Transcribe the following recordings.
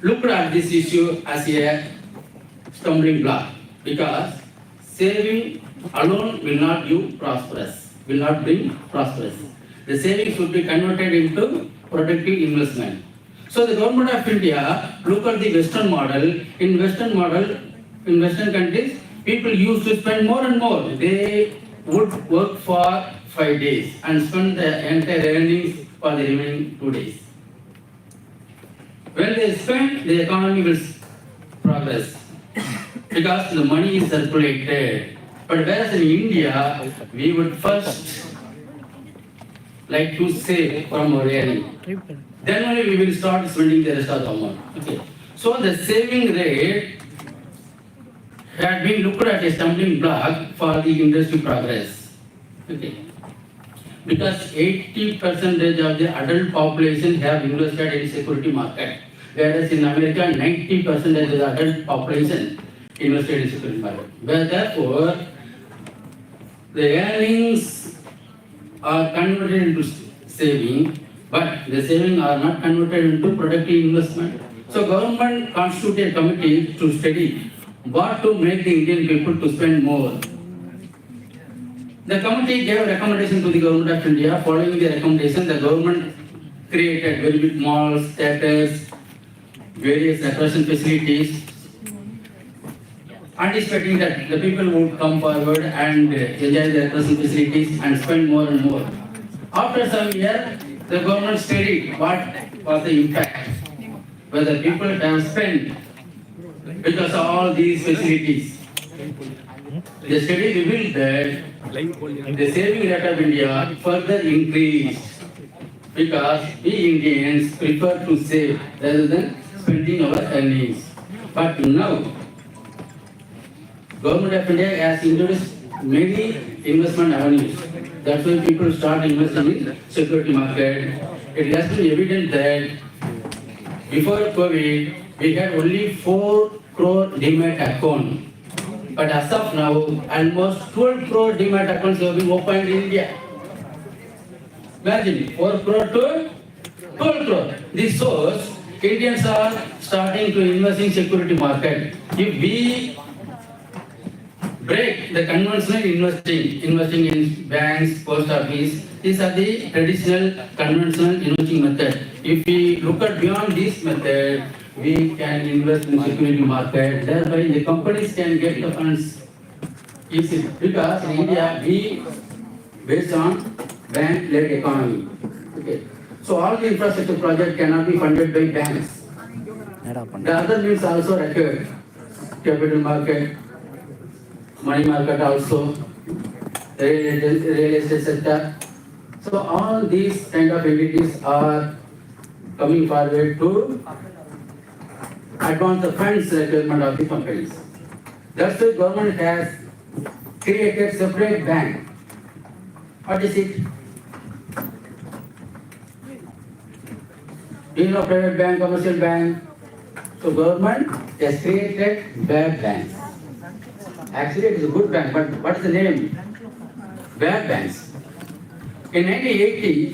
looked at this issue as a stumbling block because saving alone will not give prosperous, will not bring prosperous. The savings should be converted into productive investment. So the government of India look at the Western model. In Western countries, people used to spend more and more. They would work for 5 days and spend the entire earnings for the remaining 2 days. When they spend, the economy will progress because the money is circulated. But whereas in India, we would first like to save from our earning. Then only we will start spending the rest of the amount. Okay. So the saving rate had been looked at a stumbling block for the industry progress. Okay. Because 80% of the adult population have invested in security market, whereas in America 90% of the adult population invested in security market. Where therefore the earnings are converted into saving, but the saving are not converted into productive investment. So government constituted a committee to study what to make the Indian people to spend more. The committee gave a recommendation to the government of India. Following the recommendation, the government created very big malls, theatres, various attraction facilities, anticipating that the people would come forward and enjoy the attraction facilities and spend more and more. After some years, the government studied what was the impact, whether people have spent because of all these facilities. The study revealed that the saving rate of India further increased because we Indians prefer to save rather than spending our earnings. But now, Government of India has introduced many investment avenues. That's why people start investing in security market. It has been evident that before COVID, we had only 4 crore demat account. But as of now, almost 12 crore demat accounts have been opened in India. Imagine, 4 crore to 12 crore. This shows Indians are starting to invest in security market. If we break the conventional investing in banks, post office, these are the traditional conventional investing method. If we look at beyond this method, we can invest in security market, thereby the companies can get the funds easily. Because in India, we based on bank-led economy. Okay. So all the infrastructure projects cannot be funded by banks. The other means also required. Capital market, money market also, real estate sector. So all these kind of entities are coming forward to advance the funds requirement of the companies. That's why government has created separate bank. What is it? You know, private bank, commercial bank. So government has created bad banks. Actually, it is a good bank, but what is the name? Bad banks. In 1980,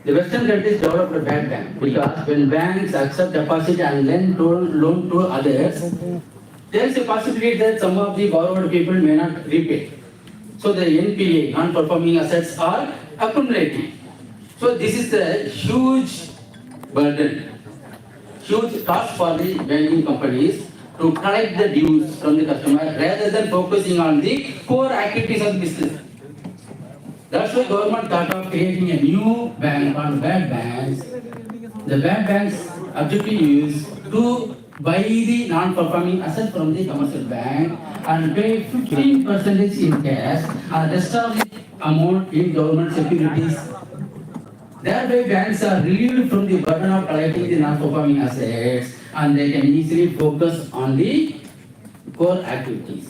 the Western countries developed a bad bank because when banks accept deposit and lend loan to others, there is a possibility that some of the borrowed people may not repay. So the NPA, non-performing assets, are accumulating. So this is a huge burden, huge cost for the banking companies to collect the dues from the customer rather than focusing on the core activities of the business. That's why government thought of creating a new bank on bad banks. The bad banks objective is to buy the non-performing asset from the commercial bank and pay 15% in cash and rest of the amount in government securities. Thereby banks are relieved from the burden of collecting the non-performing assets and they can easily focus on the core activities.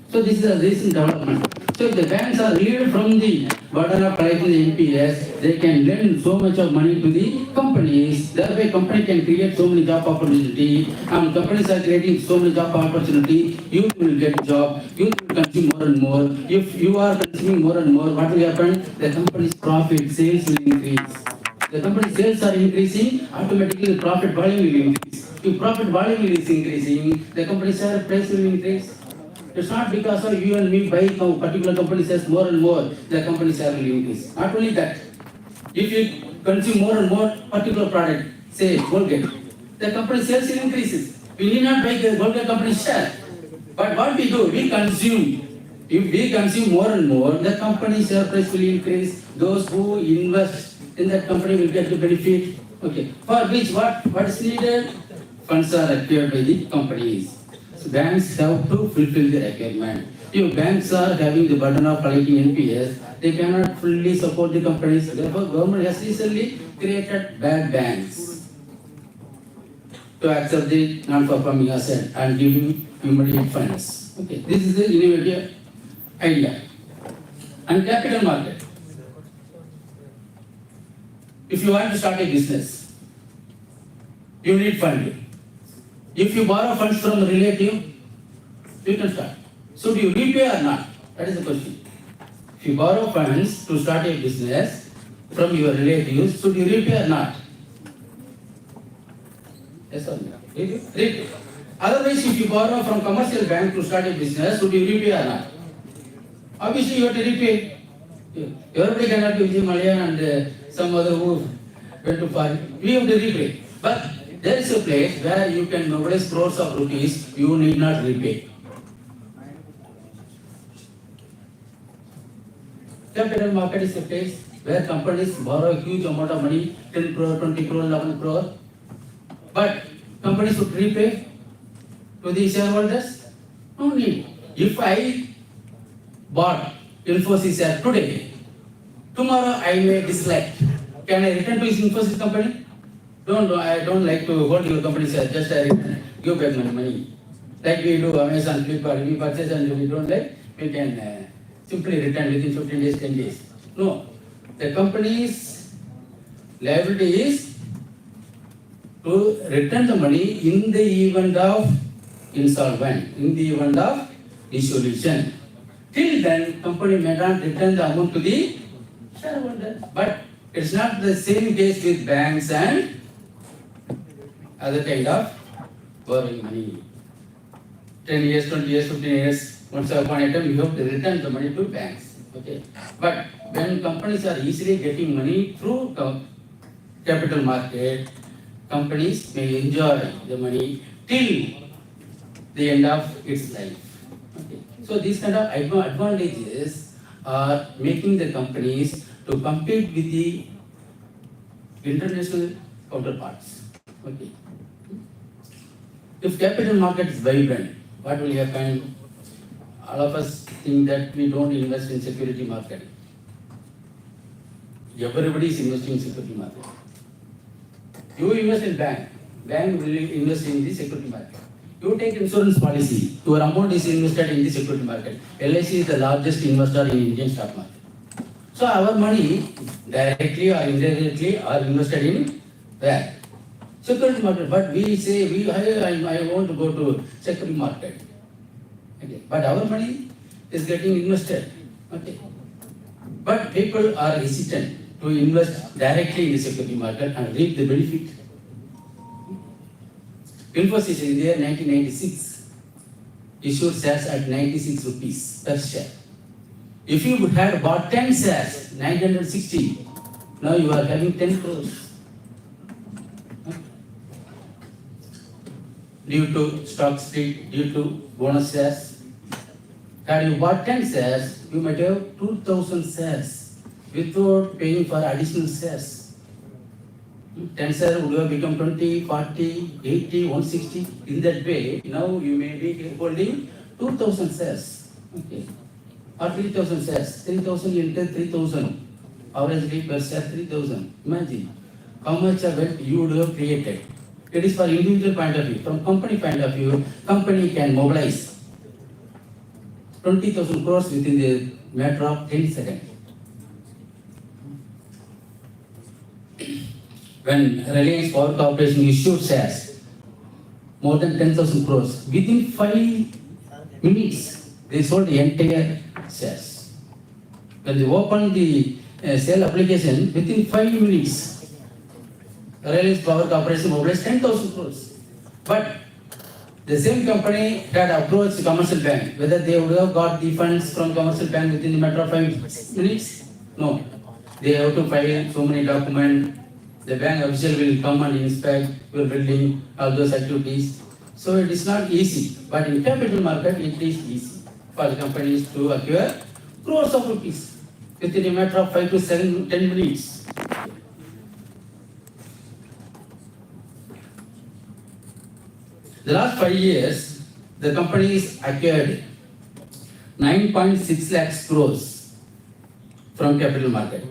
So this is a recent development. So if the banks are relieved from the burden of collecting the NPS, they can lend so much of money to the companies. Thereby company can create so many job opportunity. And companies are creating so many job opportunity. Youth will get job. Youth will consume more and more. If you are consuming more and more, what will happen? The company's profit, sales will increase. The company sales are increasing, automatically the profit volume will increase. If profit volume is increasing, the company share price will increase. It's not because of you and me buy particular company shares more and more, the company share will increase. Not only that, if you consume more and more particular product, say Colgate, the company sales will increases. We need not buy the Colgate company share. But what we do, we consume. If we consume more and more, the company share price will increase. Those who invest in that company will get the benefit. Okay. For which what is needed? Funds are required by the companies. So banks have to fulfill the requirement. If banks are having the burden of collecting NPS, they cannot fully support the companies. Therefore, government has recently created bad banks to accept the non-performing asset and giving immediate funds. Okay, this is the innovative idea. And capital market. If you want to start a business, you need funding. If you borrow funds from a relative, you can start. Should you repay or not? That is the question. If you borrow funds to start a business from your relatives, should you repay or not? Yes or no? Repay. Otherwise, if you borrow from commercial bank to start a business, should you repay or not? Obviously, you have to repay. Everybody cannot be Vijay Mallya and some other who went to foreign. We have to repay. But there is a place where you can mobilize crores of rupees, you need not repay. Capital market is a place where companies borrow a huge amount of money, 10 crore, 20 crore, 11 crore. But companies should repay to the shareholders? No need. If I bought Infosys share today, tomorrow I may dislike. Can I return to this Infosys company? I don't like to hold your company share, just I give back my money. Like we do Amazon, Flipkart, we purchase and we don't like, we can simply return within 15 days, 10 days. No. The company's liability is to return the money in the event of insolvent, in the event of dissolution. Till then, company may not return the amount to the shareholder. But it's not the same case with banks and other kind of borrowing money. 10 years, 20 years, 15 years, once upon a time, you have to return the money to banks. Okay. But when companies are easily getting money through capital market, companies may enjoy the money till the end of its life. Okay. So these kind of advantages are making the companies to compete with the international counterparts. Okay. If capital market is vibrant, what will happen? All of us think that we don't invest in security market. Everybody is investing in security market. You invest in bank will invest in the security market. You take insurance policy, your amount is invested in the security market. LIC is the largest investor in Indian stock market. So our money, directly or indirectly, are invested in where? Security market. But we say, I want to go to security market. Okay. But our money is getting invested. Okay. But people are hesitant to invest directly in the security market and reap the benefit. Infosys in the year 1996 issued shares at 96 rupees per share. If you had bought 10 shares, 960, now you are having 10 crores. Due to stock split, due to bonus shares. Had you bought 10 shares, you might have 2,000 shares without paying for additional shares. 10 shares would have become 20, 40, 80, 160. In that way, now you may be holding 2,000 shares. Okay. Or 3,000 shares. 3,000 into 3,000. Averagely per share 3,000. Imagine how much of wealth you would have created. It is for individual point of view. From company point of view, company can mobilize 20,000 crores within the matter of 10 seconds. When Reliance Power Corporation issued shares, more than 10,000 crores, within 5 minutes, they sold the entire shares. When they opened the sale application, within 5 minutes, Reliance Power Corporation mobilized 10,000 crores. But the same company had approached the commercial bank. Whether they would have got the funds from commercial bank within a matter of 5 minutes? No. They have to file so many documents. The bank official will come and inspect your building, all those activities. So it is not easy. But in capital market, it is easy for the companies to acquire crores of rupees within a matter of 5 to 10 minutes. The last 5 years, the companies acquired 9.6 lakhs crores from capital market.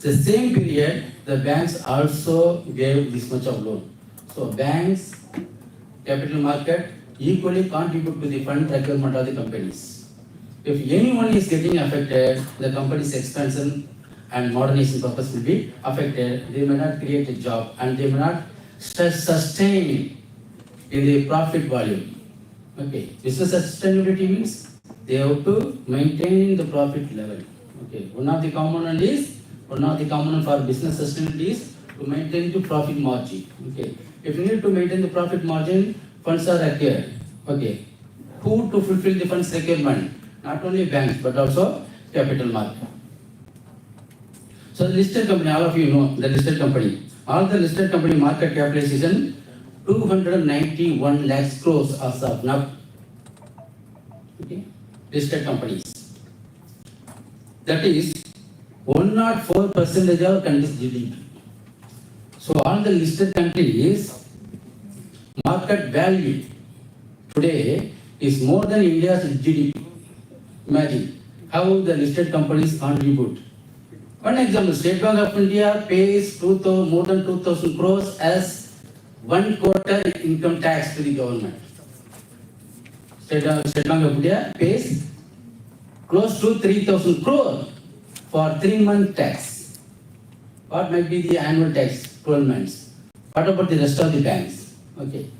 The same period, the banks also gave this much of loan. So banks, capital market equally contribute to the fund requirement of the companies. If anyone is getting affected, the company's expansion and modernization purpose will be affected. They may not create a job and they may not sustain in the profit volume. Okay, business sustainability means they have to maintain the profit level. Okay, one of the component for business sustainability is to maintain the profit margin. Okay, if you need to maintain the profit margin, funds are acquired. Okay, who to fulfill the funds requirement? Not only banks but also capital market. So the listed company, all of you know the listed company. All the listed company market capitalization 291 lakhs crores as of now. Okay, listed companies. That is 104% of country's GDP. So all the listed countries market value today is more than India's GDP. Imagine how the listed companies contribute. One example, State Bank of India pays more than 2,000 crores as 1/4 income tax to the government. State Bank of India pays close to 3,000 crores for 3-month tax. What might be the annual tax? 12 months. What about the rest of the banks? Okay.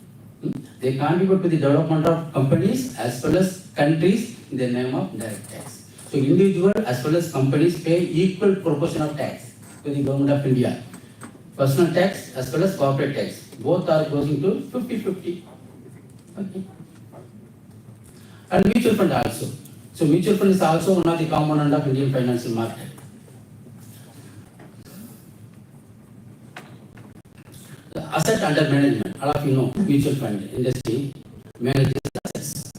They contribute to the development of companies as well as countries in the name of direct tax. So individual as well as companies pay equal proportion of tax to the government of India. Personal tax as well as corporate tax. Both are closing to 50-50. Okay. And mutual fund also. So mutual fund is also one of the component of Indian financial market. The asset under management, all of you know, mutual fund industry manages assets.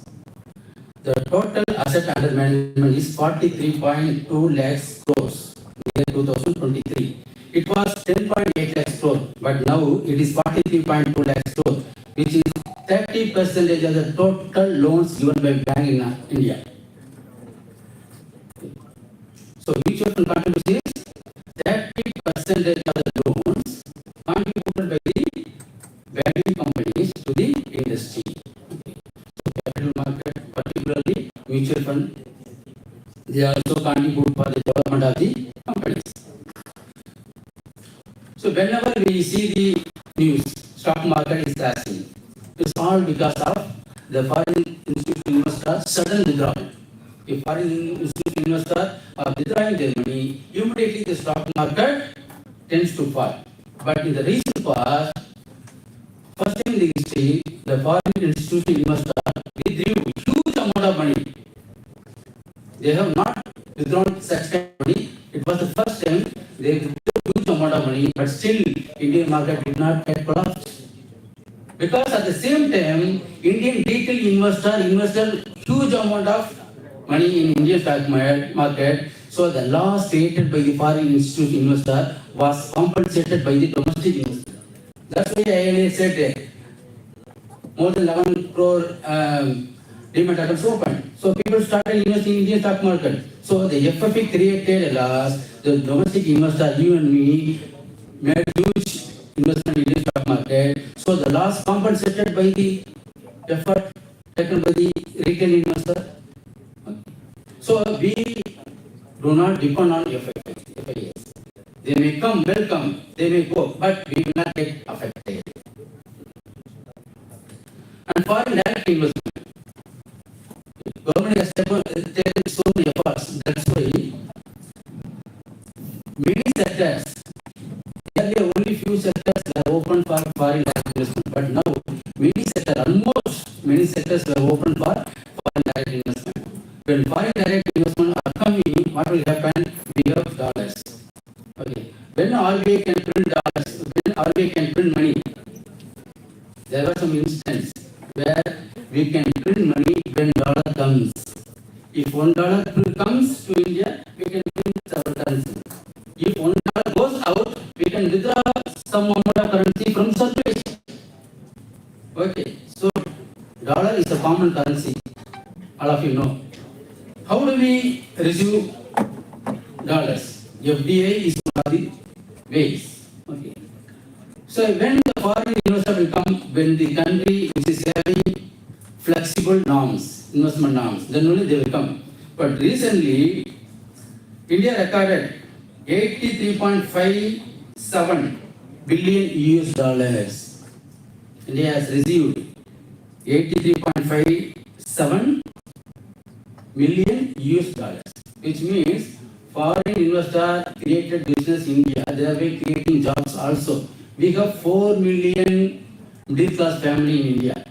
The total asset under management is 43.2 lakhs crores in 2023. It was 10.8 lakhs crores, but now it is 43.2 lakhs crores, which is 30% of the total loans given by bank in India. So mutual fund contribution is 30% of the loans contributed by the banking companies to the industry. So capital market, particularly mutual fund, they also contribute for the development of the companies. So whenever we see the news, stock market is crashing, it's all because of the foreign institutional investor sudden withdrawal. If foreign institutional investor are withdrawing their money, immediately the stock market tends to fall. But in the recent past, first time in the history, the foreign institutional investor withdrew huge amount of money. They have not withdrawn such kind of money. It was the first time they withdrew huge amount of money, but still Indian market did not get collapsed. Because at the same time, Indian retail investor invested huge amount of money in Indian stock market. So the loss created by the foreign institutional investor was compensated by the domestic investor. That's why I said more than 11 crore demat accounts opened. So people started investing in Indian stock market. So the FFI created a loss. The domestic investor, you and me, made huge investment in Indian stock market. So the loss compensated by the effort taken by the retail investor. So we do not depend on FIS. They may come, welcome, they may go, but we will not get affected. And foreign direct investment, government has taken so many efforts. That's why many sectors, nearly for foreign direct investment. But now, almost many sectors were open for foreign direct investment. When foreign direct investment are coming, what will happen? We have dollars. Okay. When RBI can print dollars, when RBI can print money, there was some instance where we can print money when dollar comes. If $1 comes to India, we can print our currency. If $1 goes out, we can withdraw some amount of currency from circulation. Okay, so dollar is a common currency. All of you know. How do we receive dollars? FDI is one of the ways. Okay. So when the foreign investor will come, when the country which is having flexible norms, investment norms, then only they will come. But recently, India recorded 83.57 billion US dollars. India has received 83.57 million US dollars, which means foreign investor created business in India. They are creating jobs also. We have 4 million middle class family in India.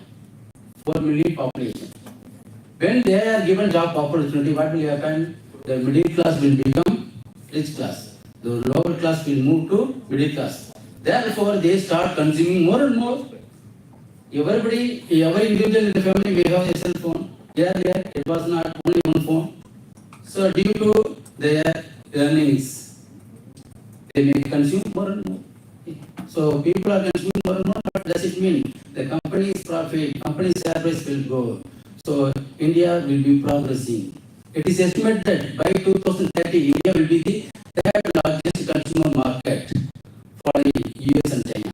4 million population. When they are given job opportunity, what will happen? The middle class will become rich class. The lower class will move to middle class. Therefore, they start consuming more and more. Every individual in the family may have a cell phone. Earlier, it was not only one phone. So, due to their earnings, they may consume more and more. So, people are consuming more and more. What does it mean? The company's profit, company's share price will go. So, India will be progressing. It is estimated that by 2030, India will be the third largest consumer market following US and China.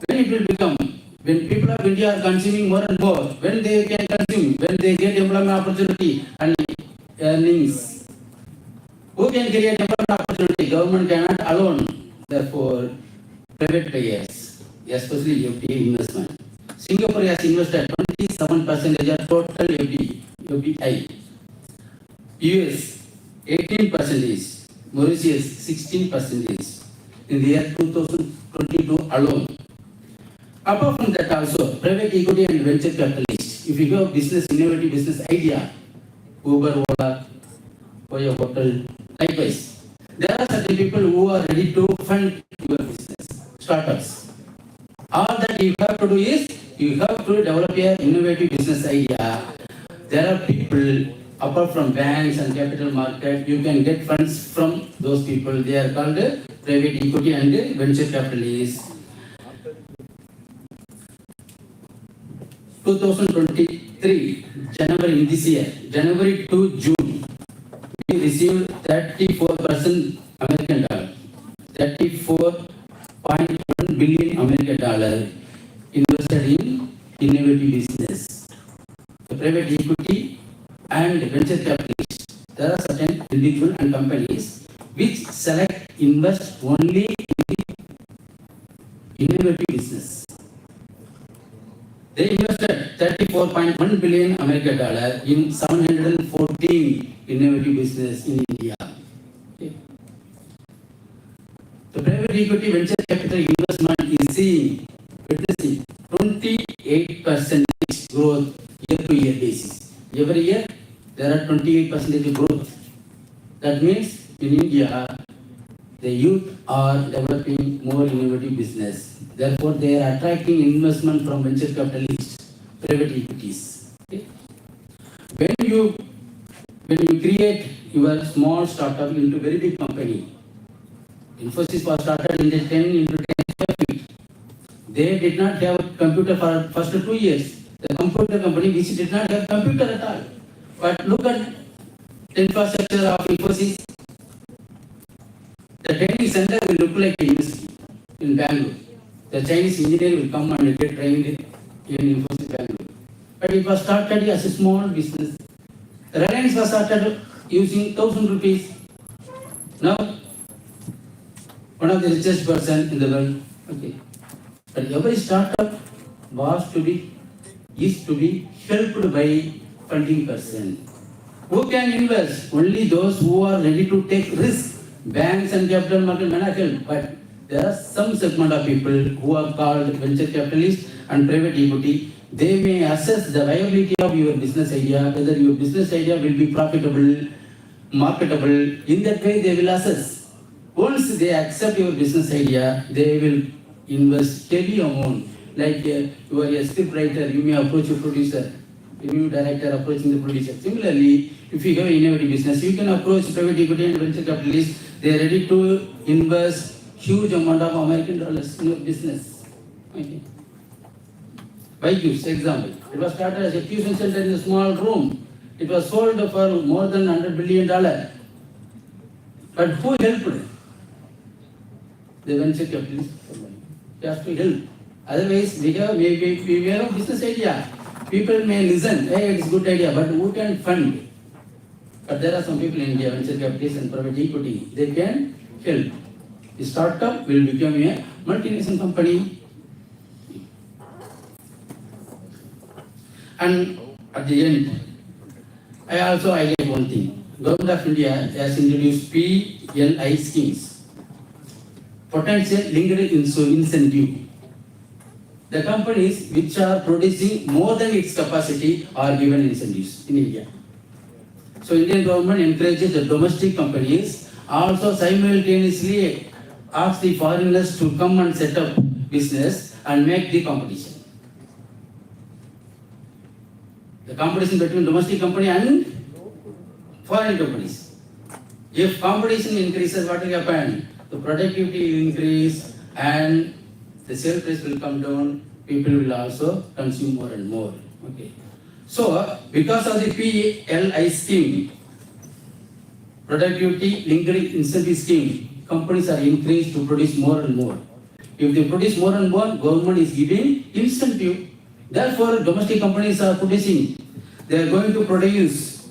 When it will become, when people of India are consuming more and more, when they can consume, when they get employment opportunity and earnings, who can create employment opportunity? Government cannot alone. Therefore, private players, especially FDI investment. Singapore has invested 27% of total FDI. US 18%, Mauritius 16% in the year 2022 alone. Apart from that also, private equity and venture capitalists, if you have business, innovative business idea, Uber, Ola, Oya Hotel, likewise, there are certain people who are ready to fund your business, startups. All that you have to do is, you have to develop an innovative business idea. There are people, apart from banks and capital market, you can get funds from those people. They are called private equity and venture capitalists. 2023, January in this year, January to June, we received 34% American dollar, 34.1 billion American dollar invested in innovative business. The private equity and venture capitalists, there are certain individuals and companies which invest only in innovative business. They invested 34.1 billion American dollar in 714 innovative business in India. Okay. The private equity venture capital investment is witnessing 28% growth year-to-year basis. Every year there are 28% growth. That means in India, the youth are developing more innovative business. Therefore, they are attracting investment from venture capitalists, private equities. Okay? When you create your small startup into very big company, Infosys was started in the 10 into 10 square feet. They did not have a computer for first 2 years. The computer company which did not have computer at all. But look at the infrastructure of Infosys. The training center will look like a university in Bangalore. The Chinese engineer will come and get trained in Infosys Bangalore. But it was started as a small business. Reliance was started using 1,000 rupees. Now, one of the richest person in the world. Okay. But every startup is to be helped by funding person. Who can invest? Only those who are ready to take risk. Banks and capital market may not help, but there are some segment of people who are called venture capitalists and private equity. They may assess the viability of your business idea, whether your business idea will be profitable, marketable. In that way, they will assess. Once they accept your business idea, they will invest heavy amount. Like you are a script writer, you may approach a producer, a new director approaching the producer. Similarly, if you have an innovative business, you can approach private equity and venture capitalists. They are ready to invest huge amount of American dollars in your business. Okay. Byju's example. It was started as a tuition center in a small room. It was sold for more than $100 billion. But who helped? The venture capitalists. You have to help. Otherwise, we have a business idea. People may listen, hey, it's a good idea, but who can fund? But there are some people in India, venture capitalists and private equity, they can help. The startup will become a multinational company. And at the end, I also highlight one thing. Government of India has introduced PLI schemes, potential lingering incentive. The companies which are producing more than its capacity are given incentives in India. So Indian government encourages the domestic companies, also simultaneously asks the foreigners to come and set up business and make the competition. The competition between domestic company and foreign companies. If competition increases, what will happen? The productivity will increase and the sale price will come down. People will also consume more and more. Okay. So, because of the PLI scheme, productivity lingering incentive scheme, companies are encouraged to produce more and more. If they produce more and more, government is giving incentive. Therefore, domestic companies are producing. They are going to produce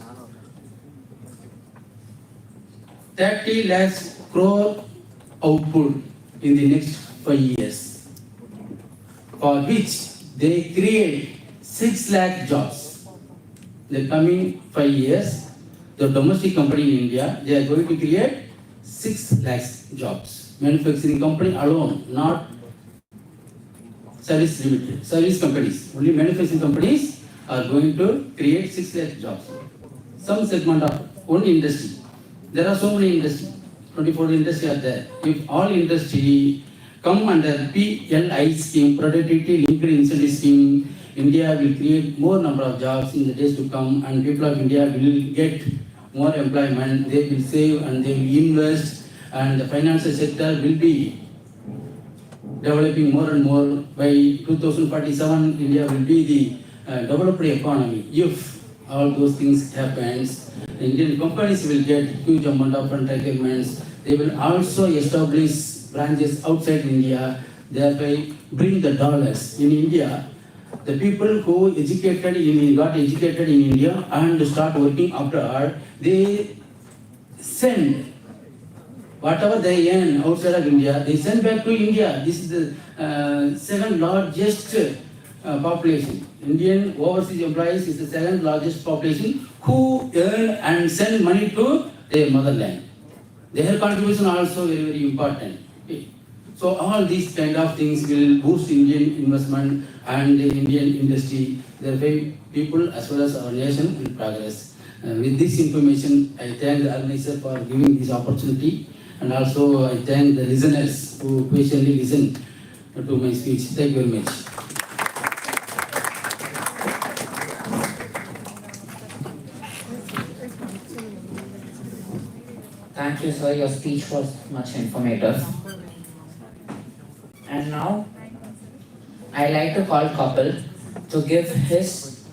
30 lakhs crore output in the next 5 years, for which they create 6 lakh jobs. In the coming 5 years, the domestic company in India, they are going to create 6 lakhs jobs. Manufacturing company alone, not service limited. Service companies, only manufacturing companies are going to create 6 lakh jobs. Some segment of one industry. There are so many industries, 24 industries are there. If all industry come under PLI scheme, productivity linked incentive scheme, India will create more number of jobs in the days to come, and people of India will get more employment. They will save and they will invest, and the financial sector will be developing more and more. By 2047, India will be the developed economy. If all those things happens, Indian companies will get huge amount of requirements. They will also establish branches outside India, thereby bring the dollars. In India, the people who got educated in India and start working abroad, they send whatever they earn outside of India, they send back to India. This is the second largest population. Indian overseas employees is the second largest population who earn and send money to their motherland. Their contribution also very, very important. Okay. So all these kind of things will boost Indian investment and the Indian industry. Thereby, people as well as our nation will progress. With this information, I thank the organizer for giving this opportunity, and also I thank the listeners who patiently listen to my speech. Thank you very much. Thank you, sir. Your speech was much informative. And now, I like to call Kapil to give his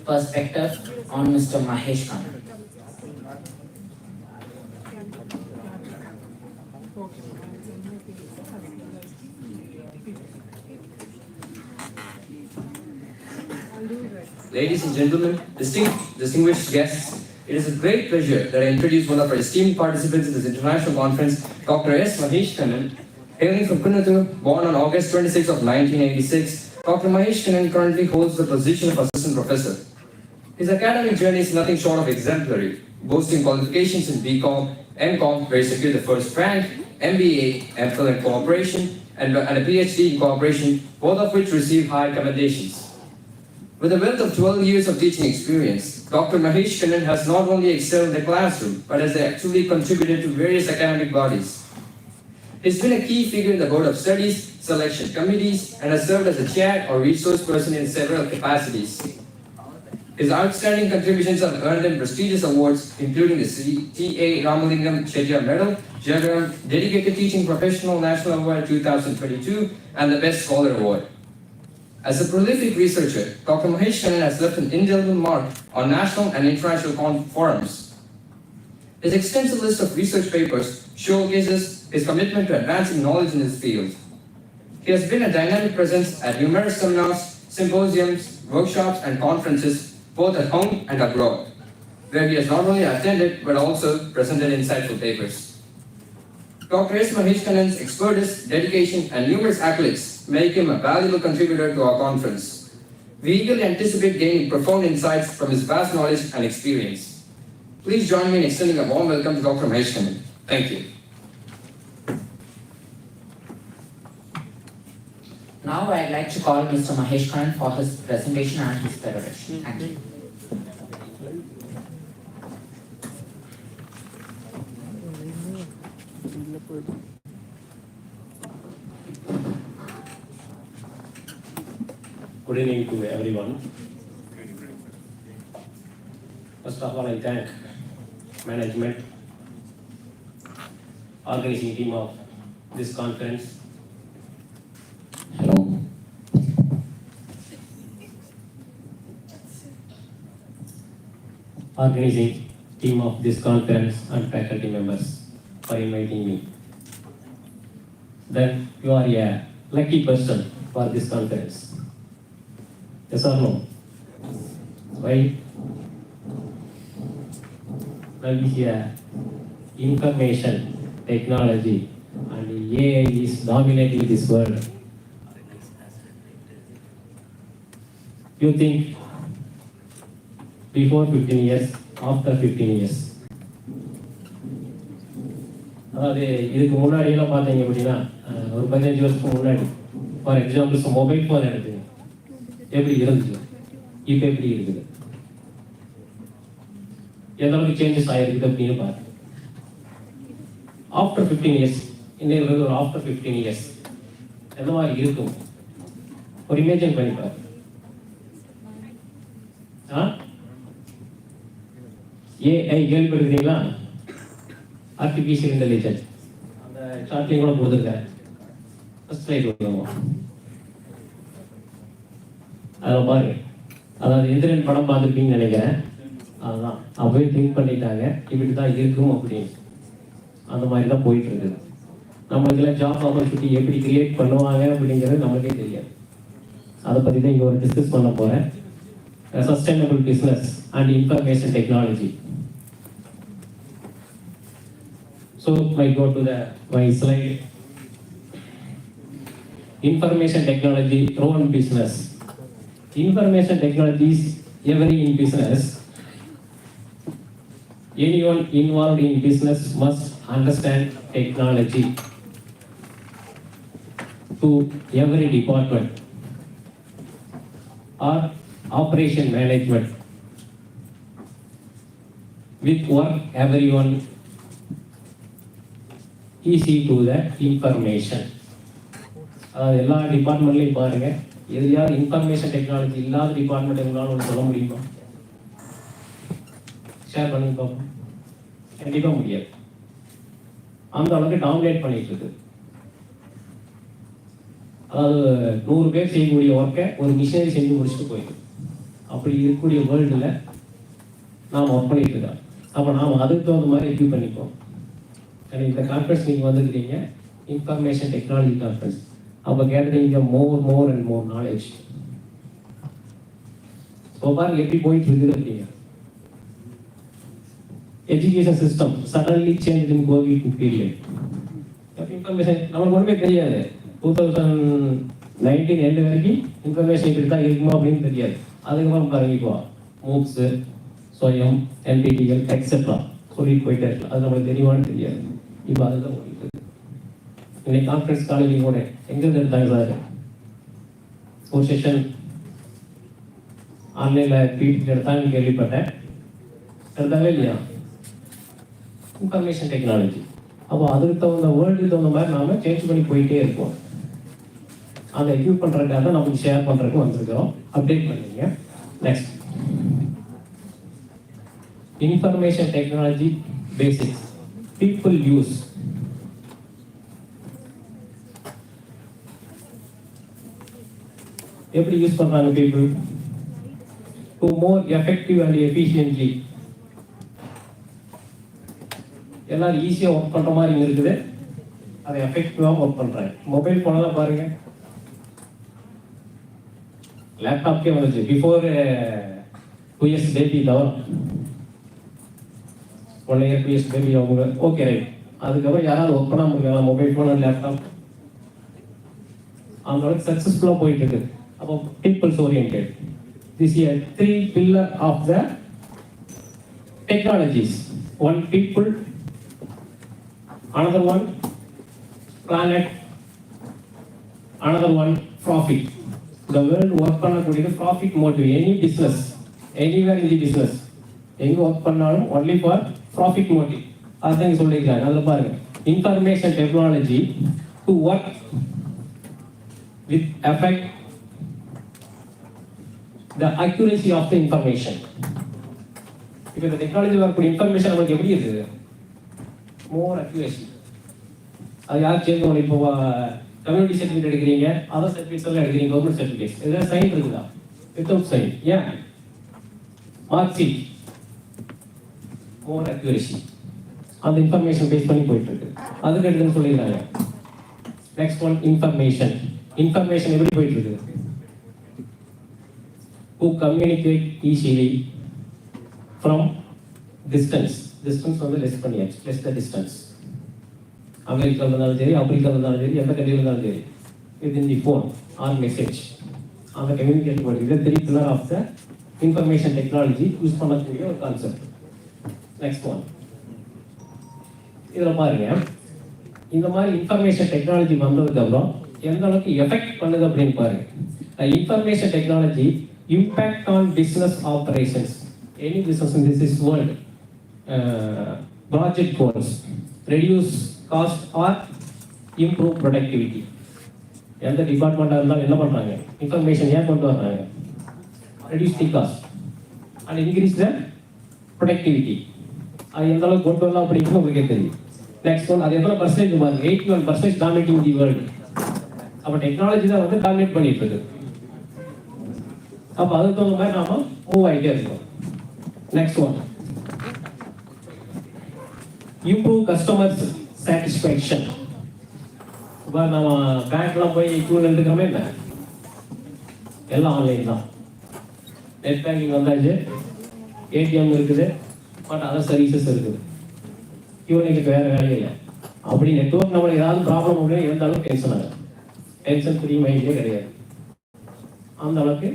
perspective on Mr. Mahesh Khanna. Ladies and gentlemen, distinguished guests, it is a great pleasure that I introduce one of our esteemed participants in this international conference, Dr. S. Mahesh Khanna. Hailing from Kunnathu, born on August 26 of 1986, Dr. Mahesh Khanna currently holds the position of assistant professor. His academic journey is nothing short of exemplary, boasting qualifications in BCom, MCom, where he secured the first rank, MBA, MPhil in cooperation, and a PhD in cooperation, both of which received high commendations. With a wealth of 12 years of teaching experience, Dr. Mahesh Kannan has not only excelled in the classroom, but has actually contributed to various academic bodies. He's been a key figure in the Board of Studies, selection committees, and has served as a chair or resource person in several capacities. His outstanding contributions have earned him prestigious awards, including the T.A. Ramalingam Chettiar Medal, Jagaram Dedicated Teaching Professional National Award 2022, and the Best Scholar Award. As a prolific researcher, Dr. Mahesh Kannan has left an indelible mark on national and international forums. His extensive list of research papers showcases his commitment to advancing knowledge in his field. He has been a dynamic presence at numerous seminars, symposiums, workshops, and conferences, both at home and abroad, where he has not only attended but also presented insightful papers. Dr. S. Mahesh Kannan's expertise, dedication, and numerous accolades make him a valuable contributor to our conference. We eagerly anticipate gaining profound insights from his vast knowledge and experience. Please join me in extending a warm welcome to Dr. Mahesh Kannan. Thank you. Now I'd like to call Mr. Mahesh Kannan for his presentation and his peroration. Thank you. Good evening to everyone. First of all, I thank management, organizing team of this conference. Hello. Organizing team of this conference and faculty members for inviting me. Then you are a lucky person for this conference. Yes or no? Why? Now here, information technology and AI is dominating this world. You think before 15 years, after 15 years. அதாவது இதுக்கு முன்னாடி எல்லாம் பார்த்தீங்க அப்படின்னா ஒரு 15 வருஷத்துக்கு முன்னாடி for examples mobile phone எடுத்துங்க எப்படி இருந்துச்சு இப்போ எப்படி இருக்குது எந்த அளவுக்கு சேஞ்சஸ் ஆகிருக்குது அப்படின்னு பாருங்க. ஆஃப்டர் 15 இயர்ஸ் இன்னைக்கு ஒரு ஆஃப்டர் 15 இயர்ஸ் எந்த மாதிரி இருக்கும் ஒரு இமேஜின் பண்ணி பாருங்க. ஏஐ கேள்விப்பட்டிருக்கீங்களா? ஆர்டிஃபிஷியல் இன்டெலிஜென்ஸ் அந்த சார்ட்லையும் கூட கொடுத்துருக்கேன். ஃபர்ஸ்ட் ஸ்லைட் வருவோம். அதில் பாருங்க, அதாவது எந்திரன் படம் பார்த்துருப்பீங்கன்னு நினைக்கிறேன். அதுதான் அப்பவே திங்க் பண்ணிட்டாங்க இப்படி தான் இருக்கும் அப்படின்னு. அந்த மாதிரி தான் போயிட்டு இருக்குது. நம்மளுக்கெல்லாம் ஜாப் ஆப்பர்ச்சுனிட்டி எப்படி கிரியேட் பண்ணுவாங்க அப்படிங்கிறது நம்மளுக்கே தெரியாது. அதை பற்றி தான் இங்கே ஒரு டிஸ்கஸ் பண்ண போகிறேன். Sustainable business and information technology. So I go to my slide. Information technology, role in business. Information technology is every in business. Anyone involved in business must understand technology to every department or operation management. With work, everyone easy to the information. அதாவது எல்லா டிபார்ட்மெண்ட்லையும் பாருங்க, எதையாவது information technology இல்லாத department எங்களால் சொல்ல முடியுமா? Share பண்ணி பார்ப்போம். கண்டிப்பாக முடியாது. அந்த அளவுக்கு டாமினேட் பண்ணிட்டு இருக்கு. அதாவது 100 பேர் செய்யக்கூடிய ஒர்க்கை ஒரு மிஷினரி செஞ்சு முடிச்சுட்டு போயிடும். அப்படி இருக்கக்கூடிய வேர்ல்டில் நாம் ஒர்க் பண்ணிட்டு இருக்கோம். அப்போ நாம் அதுக்கு தகுந்த மாதிரி எக்யூப் பண்ணிப்போம். இந்த கான்ஃபரன்ஸ் நீங்கள் வந்துருக்கீங்க, இன்ஃபர்மேஷன் டெக்னாலஜி கான்ஃபரன்ஸ். அப்போ கேட்டுறீங்க more and more knowledge. So பாருங்க எப்படி போயிட்டு இருக்குது அப்படிங்க. Education system suddenly change in Covid period. Information நமக்கு ஒன்றுமே தெரியாது. 2019 எண்டு வரைக்கும் இன்ஃபர்மேஷன் இப்படி தான் இருக்குமா அப்படின்னு தெரியாது. அதுக்கப்புறம் பாருங்க இப்போ மூக்ஸு, ஸ்வயம், என்டிடிஎல் எக்ஸெட்ரா சொல்லிட்டு போயிட்டே இருக்கலாம். அது நம்மளுக்கு தெரியுமான்னு தெரியாது. இப்போ அதுதான் போயிட்டு இன்னைக்கு கான்ஃபரன்ஸ் காலேஜில் கூட எங்கேருந்து எடுத்தாங்க சார்? ஒரு செஷன் ஆன்லைனில் பிடிபி எடுத்தாங்கன்னு கேள்விப்பட்டேன். எடுத்தாவே இல்லையா? Information technology. அப்போ அதுக்கு தகுந்த வேர்ல்டுக்கு தகுந்த மாதிரி நாம் சேஞ்ச் பண்ணி போயிட்டே இருப்போம். அதை எக்யூப் பண்ணுறதுக்காக தான் நமக்கு ஷேர் பண்ணுறதுக்கு வந்திருக்கிறோம். அப்டேட் பண்ணுங்க. Next, information technology basics. People use. எப்படி யூஸ் பண்ணுறாங்க people? To more effective and efficiently. எல்லாரும் ஈஸியாக ஒர்க் பண்ணுற மாதிரி இங்கே இருக்குது. அதை எஃபெக்டிவாக ஒர்க் பண்ணுறாங்க. மொபைல் ஃபோனெல்லாம் பாருங்கள், லேப்டாப்கே வந்துச்சு. பிஃபோர் 2 years பேபி தவிர 1 year 2 years பேபி அவங்க ஓகே ரைட். அதுக்கப்புறம் யாராவது ஒர்க் பண்ணாமல் இருக்காங்க மொபைல் ஃபோன் அண்ட் லேப்டாப். அந்த அளவுக்கு சக்ஸஸ்ஃபுல்லாக போயிட்டு இருக்குது. அப்போ peoples oriented. This is 3 pillars of the technologies. One people, another one planet, another one profit. The world work பண்ணக்கூடிய profit motive. Any business, anywhere in the business, எங்க work பண்ணாலும் only for profit motive. அதான் இங்க சொல்லிருக்காங்க. அதுல பாருங்க, information technology to work with effect the accuracy of the information. இப்போ இந்த டெக்னாலஜி ஒர்க் பண்ணி இன்ஃபர்மேஷன் நமக்கு எப்படி இருக்குது? More accuracy. அது யார் சேர்ந்து இப்போ கம்யூனிட்டி சர்டிஃபிகேட் எடுக்கிறீங்க, அதர் சர்டிஃபிகேட்ஸ் எல்லாம் எடுக்கிறீங்க, கவர்மெண்ட் சர்டிஃபிகேட்ஸ், இதெல்லாம் சைன் இருக்குதா? Without sign. ஏன்? Mark sheet. More accuracy. அந்த இன்ஃபர்மேஷன் பேஸ் பண்ணி போயிட்டு இருக்கு. அதுக்கு எடுத்துன்னு சொல்லிடுறாங்க. Next one, information. இன்ஃபர்மேஷன் எப்படி போயிட்டு இருக்குது? To communicate easily from distance. Distance வந்து லெஸ் பண்ணியாச்சு. Less the distance. அமெரிக்காவில் இருந்தாலும் சரி, ஆப்பிரிக்காவில் இருந்தாலும் சரி, எந்த கண்ட்ரியில் இருந்தாலும் சரி, within the phone or message அந்த கம்யூனிகேட் பண்ணுறது 3 pillars of the information technology use பண்ணக்கூடிய ஒரு கான்செப்ட். நெக்ஸ்ட் ஒன், இதில் பாருங்க, இந்த மாதிரி இன்ஃபர்மேஷன் டெக்னாலஜி வந்ததுக்கு அப்புறம் எந்த அளவுக்கு எஃபெக்ட் பண்ணுது அப்படின்னு பாருங்க. Information technology impact on business operations. Any business in this is world project goals, reduce cost R improve productivity. எந்த டிபார்ட்மெண்ட்டாக இருந்தாலும் என்ன பண்ணுறாங்க? இன்ஃபர்மேஷன் ஏன் கொண்டு வர்றாங்க? Reduce the cost and increase the productivity. அது எந்த அளவுக்கு கொண்டு வரலாம் அப்படிங்கிறது உங்களுக்கே தெரியும். நெக்ஸ்ட் ஒன், அது எவ்வளோ பர்சன்டேஜ் பாருங்க, 81% டாமினேட்டிங் தி வேர்ல்டு. அப்போ டெக்னாலஜி தான் வந்து டாமினேட் பண்ணிட்டு இருக்கு. அப்போ அதுக்கு தகுந்த மாதிரி நாம மூவ் ஆகிட்டே இருக்கோம். Next one, improve customers satisfaction. இப்போ நம்ம பேங்க்லாம் போய் க்யூ நின்றுக்கிறோமே, என்ன எல்லாம் ஆன்லைன் தான். நெட் பேங்கிங் வந்தாச்சு, ஏடிஎம் இருக்குது, பட் அதர் சர்வீசஸ் இருக்குது. இவனுக்கு வேறு வேலையே இல்லை. அப்படி நெட்வொர்க் நம்மளுக்கு ஏதாவது ப்ராப்ளம் அப்படின்னு இருந்தாலும் டென்ஷன் ஆகும். டென்ஷன் ஃப்ரீ மைண்டே கிடையாது. அந்த அளவுக்கு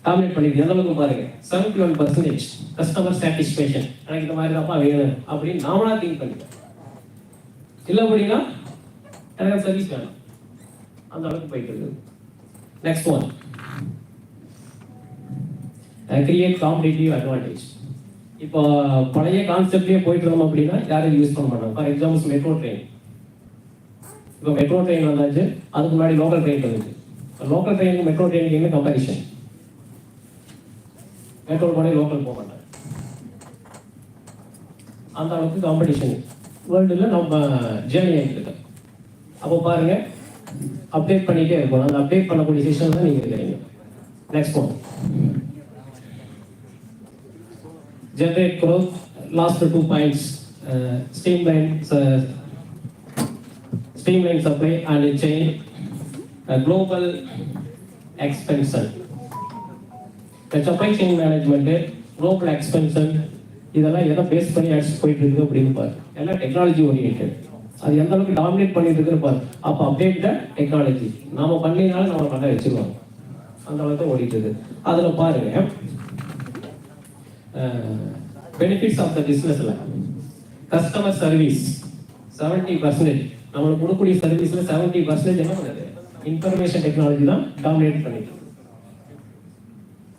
டாமினேட் பண்ணிருக்கு. எந்த அளவுக்கு பாருங்க, 71% கஸ்டமர் சாட்டிஸ்ஃபேக்ஷன். எனக்கு இந்த மாதிரி தான் வேணும் அப்படின்னு நாமளா திங்க் பண்ணிக்கலாம். இல்லை அப்படின்னா எனக்கு சர்வீஸ் வேணும், அந்த அளவுக்கு போயிட்டு இருக்குது. Next one, create competitive advantage. இப்போ பழைய கான்செப்ட்லேயே போயிட்டு இருந்தோம் அப்படின்னா யாரும் யூஸ் பண்ண மாட்டாங்க. For example metro train. இப்போ மெட்ரோ ட்ரெயின் வந்தாச்சு, அதுக்கு முன்னாடி லோக்கல் ட்ரெயின் வந்துச்சு. லோக்கல் ட்ரெயினுக்கு மெட்ரோ ட்ரெயினுக்கு என்ன கம்பேரிஷன்? மெட்ரோ போனே லோக்கல் போக மாட்டாங்க. அந்த அளவுக்கு காம்படிஷன் வேர்ல்டில் நம்ம ஜேர்னி ஆகிட்டு இருக்கோம். அப்போ பாருங்க, அப்டேட் பண்ணிகிட்டே இருக்கணும். அந்த அப்டேட் பண்ணக்கூடிய சிஸ்டம் தான் நீங்கள் இருக்கிறீங்க. Next one, generate growth. Last 2 points, streamline supply and chain, global expansion. The supply chain management, global expansion, இதெல்லாம் எதை பேஸ் பண்ணி அடிச்சு போயிட்டு இருக்கு அப்படின்னு பாரு. எல்லாம் டெக்னாலஜி ஓரியன்டட். அது எந்த அளவுக்கு டாமினேட் பண்ணிட்டு இருக்குன்னு பாரு. அப்போ அப்டேட் டெக்னாலஜி நாம பண்ணினாலும் நம்ம பண்ண வச்சுருவாங்க. அந்த அளவுக்கு ஓடிட்டு இருக்கு. அதில் பாருங்க, பெனிஃபிட்ஸ் ஆஃப் த பிஸ்னஸ்ல கஸ்டமர் சர்வீஸ் 70% நம்மளுக்கு கொடுக்கக்கூடிய சர்வீஸ்ல 70% என்ன பண்ணுது, இன்ஃபர்மேஷன் டெக்னாலஜி தான் டாமினேட் பண்ணிட்டு இருக்கு.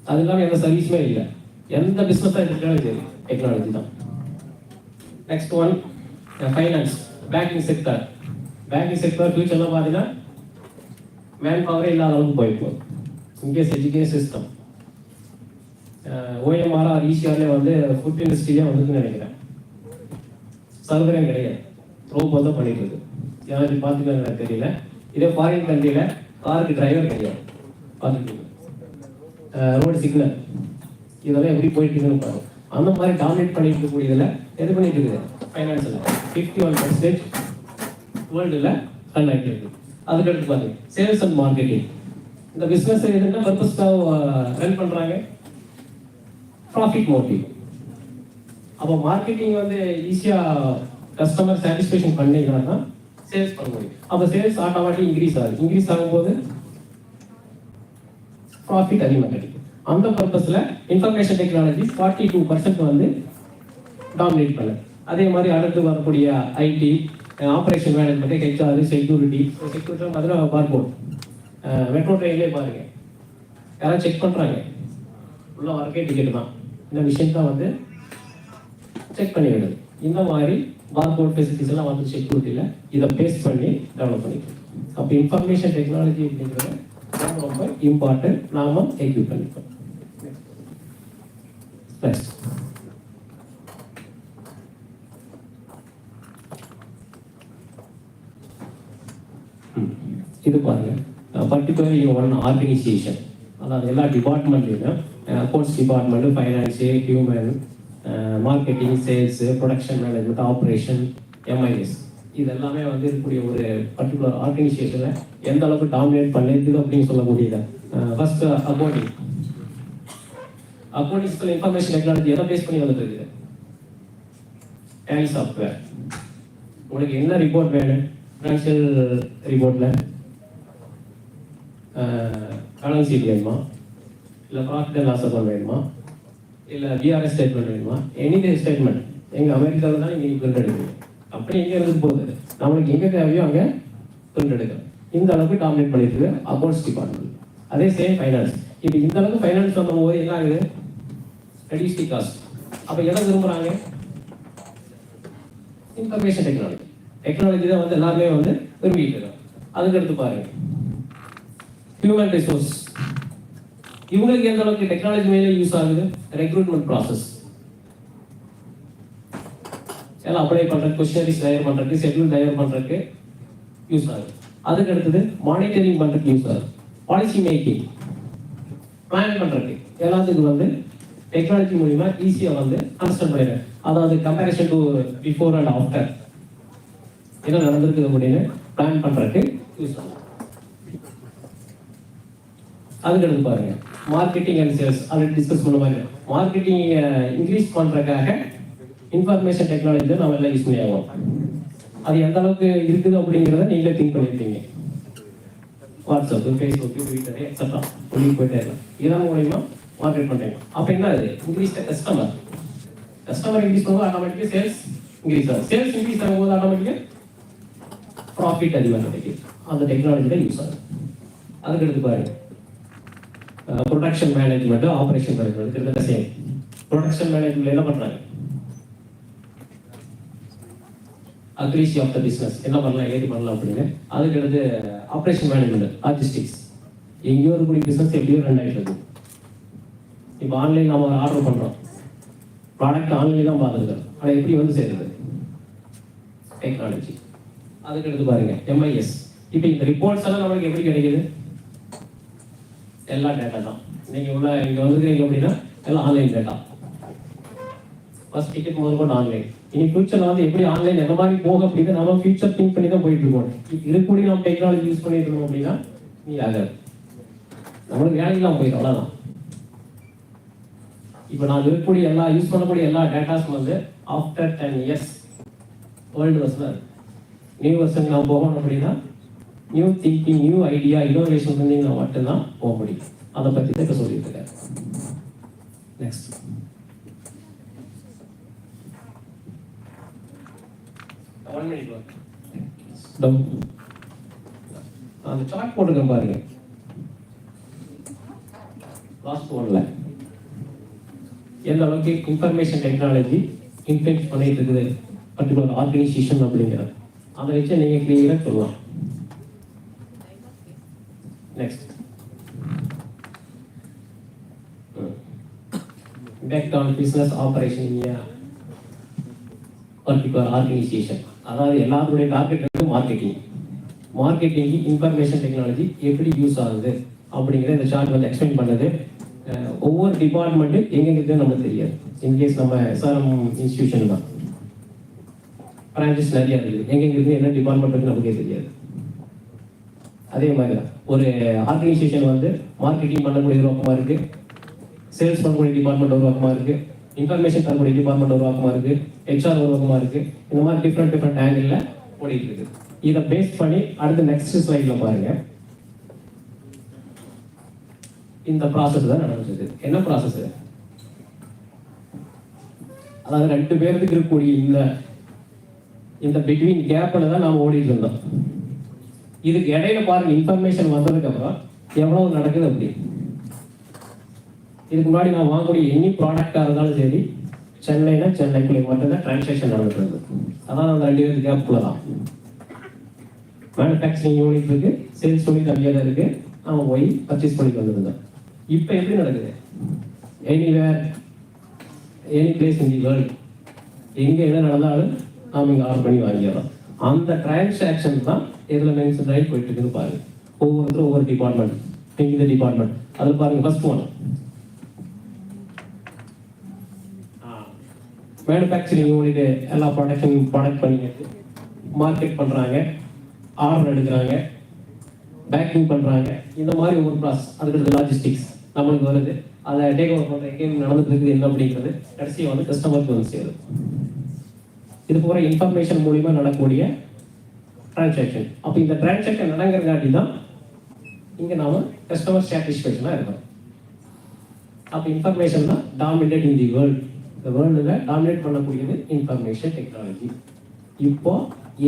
அது இல்லாமல் எந்த சர்வீஸுமே இல்லை. எந்த பிஸ்னஸாக எடுத்துட்டாலும் சரி டெக்னாலஜி தான். Next one finance, banking sector. Banking sector ஃபியூச்சர்லாம் பார்த்தீங்கன்னா மேன் பவரே இல்லாத அளவுக்கு போயிருக்கும். In case education system OMR or ஈசிஆர்லேயே வந்து ஃபுட் இண்டஸ்ட்ரியே வந்துன்னு நினைக்கிறேன். சர்வரே கிடையாது, ரோபோ தான் பண்ணிட்டு இருக்கு. யாரும் பார்த்துக்கலாம் எனக்கு தெரியல. இதே ஃபாரின் கண்ட்ரியில் காருக்கு டிரைவர் கிடையாது, பார்த்துருக்கீங்க. ரோடு சிக்னல் இதெல்லாம் எப்படி போயிட்டு இருக்குன்னு பாருங்க. அந்த மாதிரி டாமினேட் பண்ணிட்டு இருக்கக்கூடியதில் எது பண்ணிட்டு இருக்குது, ஃபைனான்ஸில் 51% வேர்ல்டில் ரன் ஆகிட்டு இருக்கு. அதுக்கடுத்து பாருங்க சேல்ஸ் அண்ட் மார்க்கெட்டிங். இந்த பிஸ்னஸ் எதுன்னா பர்பஸ்க்காக ரன் பண்ணுறாங்க, ப்ராஃபிட் மோட்டிவ். அப்போ மார்க்கெட்டிங் வந்து ஈஸியாக கஸ்டமர் சாட்டிஸ்ஃபேக்ஷன் பண்ணிங்கன்னா தான் சேல்ஸ் பண்ண முடியும். அப்போ சேல்ஸ் ஆட்டோமேட்டிக் இன்க்ரீஸ் ஆகுது. இன்க்ரீஸ் ஆகும்போது ப்ராஃபிட் அதிகமாக கிடைக்கும். அந்த பர்பஸில் இன்ஃபர்மேஷன் டெக்னாலஜி 42% வந்து டாமினேட் பண்ணுது. அதே மாதிரி அடுத்து வரக்கூடிய IT, operation management, HR, security பார்த்தீங்கன்னா பார்ப்போம். மெட்ரோ ட்ரெயின்லேயே பாருங்க, யாராவது செக் பண்ணுறாங்க உள்ள வரக்கே டிக்கெட் தான். இந்த விஷயம் தான் வந்து செக் பண்ணி விடுது. இந்த மாதிரி பார்கோட் ஃபெசிலிட்டிஸ் எல்லாம் வந்து செக்யூரிட்டியில் இதை பேஸ் பண்ணி டெவலப் பண்ணிக்கலாம். அப்போ இன்ஃபர்மேஷன் டெக்னாலஜி அப்படிங்கிறது ரொம்ப இம்பார்ட்டன்ட், நாம எக்யூப் பண்ணிப்போம். நெக்ஸ்ட் இது பாருங்க, பர்டிகுலர்லி ஒன் ஆர்கனைசேஷன், அதாவது எல்லா டிபார்ட்மெண்ட்லையும் accounts department, finance, human, marketing, sales, production management, operation, MIS, இது எல்லாமே வந்து இருக்கக்கூடிய ஒரு பர்டிகுலர் ஆர்கனைசேஷனை எந்த அளவுக்கு டாமினேட் பண்ணிருக்கு அப்படின்னு சொல்லக்கூடியது. First accounting. அக்கௌண்டிங்ஸ்ல இன்ஃபர்மேஷன் டெக்னாலஜி எதை பேஸ் பண்ணி வந்துட்டு இருக்குது, டேலி சாஃப்ட்வேர். உங்களுக்கு என்ன ரிப்போர்ட் வேணும், ஃபினான்ஷியல் ரிப்போர்ட்டில் பேலன்ஸ் ஷீட் வேணுமா, இல்லை ப்ராஃபிட் அண்ட் லாஸ் அக்கௌண்ட் வேணுமா, இல்லை விஆர்எஸ் ஸ்டேட்மெண்ட் வேணுமா, எனி ஸ்டேட்மெண்ட் எங்கள் அமெரிக்காவில் தான் நீங்கள் பிரிண்ட் எடுக்கணும். அப்படி எங்கே இருந்து போகுது, நம்மளுக்கு எங்கே தேவையோ அங்கே பிரிண்ட் எடுக்கணும். இந்த அளவுக்கு டாமினேட் பண்ணிட்டு அக்கௌண்ட்ஸ் டிபார்ட்மெண்ட். அதே சேம் ஃபைனான்ஸ். இப்போ இந்த அளவுக்கு ஃபைனான்ஸ் பண்ணும்போது என்ன ஆகுது, ரெடியூஸ் தி காஸ்ட். அப்போ எதை விரும்புகிறாங்க, இன்ஃபர்மேஷன் டெக்னாலஜி. டெக்னாலஜி தான் வந்து எல்லாருமே வந்து விரும்பிட்டு இருக்கோம். அதுக்கு எடுத்து பாருங்க ஹியூமன் ரிசோர்ஸ். இவங்களுக்கு எந்த அளவுக்கு டெக்னாலஜி மேலே யூஸ் ஆகுது, ரெக்ரூட்மெண்ட் ப்ராசஸ் எல்லாம் அப்ளை பண்ணுறதுக்கு, கொஸ்டினரிஸ் தயார் பண்ணுறதுக்கு, ஷெட்யூல் தயார் பண்ணுறதுக்கு யூஸ் ஆகுது. அதுக்கு அடுத்தது மானிட்டரிங் பண்ணுறதுக்கு யூஸ் ஆகுது. பாலிசி மேக்கிங், பிளான் பண்ணுறதுக்கு எல்லாத்துக்கும் வந்து டெக்னாலஜி மூலிமா ஈஸியாக வந்து அண்டர்ஸ்டாண்ட் பண்ணிடுறேன். அதாவது comparison to before and after என்ன நடந்திருக்கு அப்படின்னு பிளான் பண்ணுறதுக்கு யூஸ் ஆகும். அதுக்கு எடுத்து பாருங்க marketing and sales. Already discuss பண்ண மாதிரி மார்க்கெட்டிங் இன்க்ரீஸ் பண்ணுறதுக்காக இன்ஃபர்மேஷன் டெக்னாலஜி தான் நம்ம எல்லாம் யூஸ் பண்ணி ஆகும். அது எந்த அளவுக்கு இருக்குது அப்படிங்கிறத நீங்களே திங்க் பண்ணியிருக்கீங்க. வாட்ஸ்அப், ஃபேஸ்புக், ட்விட்டர் எக்ஸட்ரா சொல்லி போயிட்டே இருக்கலாம். இதன் மூலயமா மார்க்கெட் பண்ணுறீங்க. அப்போ என்ன ஆகுது, increase the customer. Customer increase பண்ணும்போது ஆட்டோமேட்டிக்காக சேல்ஸ் இன்க்ரீஸ் ஆகும். சேல்ஸ் இன்க்ரீஸ் ஆகும்போது ஆட்டோமேட்டிக்காக ப்ராஃபிட் அதிகமாக கிடைக்கும். அந்த டெக்னாலஜியில் யூஸ் ஆகும். அதுக்கு எடுத்து பாருங்க ப்ரொடக்ஷன் மேனேஜ்மெண்ட், ஆப்ரேஷன் மேனேஜ்மெண்ட் கிட்டத்தட்ட சேம். ப்ரொடக்ஷன் மேனேஜ்மெண்ட் என்ன பண்ணுறாங்க, அக்ரிசி ஆஃப் த பிஸ்னஸ் என்ன பண்ணலாம், ஏது பண்ணலாம் அப்படின்னு. அதுக்கு அடுத்து ஆப்ரேஷன் மேனேஜ்மெண்ட், லாஜிஸ்டிக்ஸ். எங்கேயோ இருக்கக்கூடிய பிஸ்னஸ் எப்படியோ ரன் ஆகிட்டு இருக்கு. இப்போ ஆன்லைன் நம்ம ஆர்டர் பண்ணுறோம், ப்ராடக்ட் ஆன்லைன் தான் பார்த்துருக்கோம், ஆனால் எப்படி வந்து சேருது, டெக்னாலஜி. அதுக்கு எடுத்து பாருங்க எம்ஐஎஸ். இப்போ இந்த ரிப்போர்ட்ஸ் எல்லாம் நம்மளுக்கு எப்படி கிடைக்குது, எல்லா டேட்டா தான். நீங்கள் உள்ள இங்கே வந்துருக்கீங்க அப்படின்னா எல்லாம் ஆன்லைன் டேட்டா. ஃபர்ஸ்ட் டிக்கெட் முதல் கொண்டு ஆன்லைன். இனி ஃபியூச்சர்ல வந்து எப்படி ஆன்லைன் எந்த மாதிரி போகும் அப்படின்னு நம்ம ஃபியூச்சர் திங்க் பண்ணி தான் போயிட்டு இருக்கோம். இருக்கக்கூடிய நம்ம டெக்னாலஜி யூஸ் பண்ணிட்டு இருக்கோம் அப்படின்னா நீ ஆகாது, நம்மளுக்கு வேலைக்கெல்லாம் போயிடும். அவ்வளோதான். இப்போ நான் இருக்கக்கூடிய எல்லா யூஸ் பண்ணக்கூடிய எல்லா டேட்டாஸும் வந்து ஆஃப்டர் 10 years ஓல்டு வருஷன் நியூ வருஷன் நான் போகணும் அப்படின்னா new thinking, new idea, innovation இருந்தீங்கன்னா மட்டும்தான் போக முடியும். அதை பற்றி தான் இப்போ சொல்லிட்டு இருக்கேன். Next one minute. அந்த சார்ட் போட்டுருக்கேன் பாருங்க, லாஸ்ட் ஒன்ல எந்த அளவுக்கு இன்ஃபர்மேஷன் டெக்னாலஜி இன்ஃப்ளூயன்ஸ் பண்ணிட்டு இருக்குது பர்டிகுலர் ஆர்கனைசேஷன் அப்படிங்கிறது. அதை வச்சு நீங்கள் கிளியராக சொல்லலாம். Next impact on business operation in a particular organization. அதாவது எல்லாருடைய டார்கெட் வந்து மார்க்கெட்டிங் இன்ஃபர்மேஷன் டெக்னாலஜி எப்படி யூஸ் ஆகுது அப்படிங்கிற இந்த சார்ட் வந்து எக்ஸ்பிளைன் பண்ணது. ஒவ்வொரு டிபார்ட்மெண்ட்டு எங்கெங்கே நமக்கு தெரியாது. இன்கேஸ் நம்ம எஸ்ஆர்எம் இன்ஸ்டியூஷன் தான், பிரான்ச்சஸ் நிறையா இருக்குது, எங்கெங்கே இருக்குது என்ன டிபார்ட்மெண்ட் வந்து நமக்கே தெரியாது. அதே மாதிரி தான் ஒரு ஆர்கனைசேஷன் வந்து மார்க்கெட்டிங் பண்ணக்கூடிய ஒரு பக்கமாக இருக்குது, சேல்ஸ் பண்ணக்கூடிய டிபார்ட்மெண்ட் ஒரு பக்கமாக இருக்குது, இன்ஃபர்மேஷன் தரக்கூடிய டிபார்ட்மெண்ட் ஒரு பக்கமாக இருக்குது, ஹெச்ஆர் ஒரு பக்கமாக இருக்குது. இந்த மாதிரி டிஃப்ரெண்ட் ஆங்கிளில் ஓடிட்டு இருக்கு. இதை பேஸ் பண்ணி அடுத்த நெக்ஸ்ட் ஸ்லைடில் பாருங்க. இந்த ப்ராசஸ் தான் நடந்துச்சு. என்ன ப்ராசஸ்? அதாவது ரெண்டு பேருக்கு இருக்கக்கூடிய இந்த பிட்வீன் கேப்பில் தான் நாம் ஓடிட்டு இருந்தோம். இதுக்கு இடையில பாருங்க, இன்ஃபர்மேஷன் வந்ததுக்கு அப்புறம் எவ்வளவு நடக்குது அப்படி. இதுக்கு முன்னாடி நான் வாங்கக்கூடிய எனி ப்ராடக்டாக இருந்தாலும் சரி, சென்னைக்குள்ளே மட்டும்தான் டிரான்சாக்ஷன் நடந்துட்டு இருந்தது. அதான் அந்த 2 பேருக்கு கேப்புக்குள்ள தான். மேனுஃபேக்சரிங் யூனிட் இருக்கு, சேல்ஸ் யூனிட் அங்கேயே தான் இருக்கு, அவன் போய் பர்ச்சேஸ் பண்ணிட்டு வந்துருந்தான். இப்போ எப்படி நடக்குது? Anywhere any place in the world, எங்கே என்ன நடந்தாலும் நாம் இங்கே ஆர்டர் பண்ணி வாங்கிடுறோம். அந்த டிரான்சாக்ஷன் தான் எதில் மென்ஷன் ஆகி போயிட்டு இருக்குன்னு பாருங்க. ஒவ்வொருத்தரும் ஒவ்வொரு டிபார்ட்மெண்ட், இந்த டிபார்ட்மெண்ட் அதில் பாருங்க. ஃபர்ஸ்ட் ஒன் மேனுஃபேக்சரிங் யூனிட் எல்லா ப்ராடக்ட் பண்ணிட்டு மார்க்கெட் பண்ணுறாங்க, ஆர்டர் எடுக்கிறாங்க, பேக்கிங் பண்ணுறாங்க. இந்த மாதிரி ஒரு ப்ராசஸ். அதுக்கு லாஜிஸ்டிக்ஸ் நம்மளுக்கு வருது, அதை டேக் ஓவர் பண்ணுற எங்கேயும் நடந்துட்டு இருக்குது என்ன அப்படிங்கிறது கடைசியை வந்து கஸ்டமருக்கு வந்து சேருது. இது போகிற இன்ஃபர்மேஷன் மூலிமா நடக்கக்கூடிய டிரான்சாக்ஷன். அப்போ இந்த டிரான்சாக்ஷன் நடங்கிறங்காட்டி தான் இங்கே நாம் கஸ்டமர் சாட்டிஸ்ஃபேக்ஷனாக இருக்கோம். அப்போ இன்ஃபர்மேஷன் தான் டாமினேட் இன் தி வேர்ல்டு. இந்த வேர்ல்டில் டாமினேட் பண்ணக்கூடியது இன்ஃபர்மேஷன் டெக்னாலஜி. இப்போ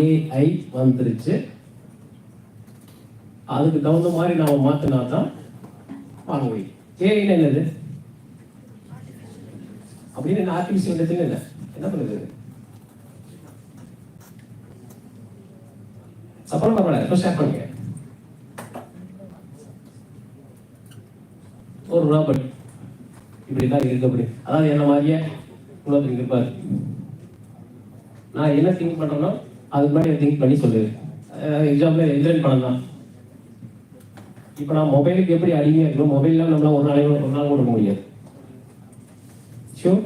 ஏஐ வந்துருச்சு. அதுக்கு தகுந்த மாதிரி நாம் மாற்றினா தான் வாங்க முடியும். ஏஐன்னு என்னது அப்படின்னு என்ன ஆர்டிஃபிஷியல் இன்டெலிஜென்ஸ் இல்லை, என்ன பண்ணுது? அப்புறம் பரவாயில்ல, ஷேர் பண்ணுங்க. ஒரு ராபர்ட் இப்படிதான் இருக்கு அப்படி, அதாவது என்ன மாதிரியே உலகத்துக்கு இருப்பாரு. நான் என்ன திங்க் பண்றேனோ அதுக்கு முன்னாடி திங்க் பண்ணி சொல்லுது. எக்ஸாம்பிள் எந்திரன் படம் தான். இப்போ நான் மொபைலுக்கு எப்படி அடிமையாக இருக்கணும், மொபைல்லாம் நம்மளால் ஒரு நாள் ஓட முடியாது. ஷூர்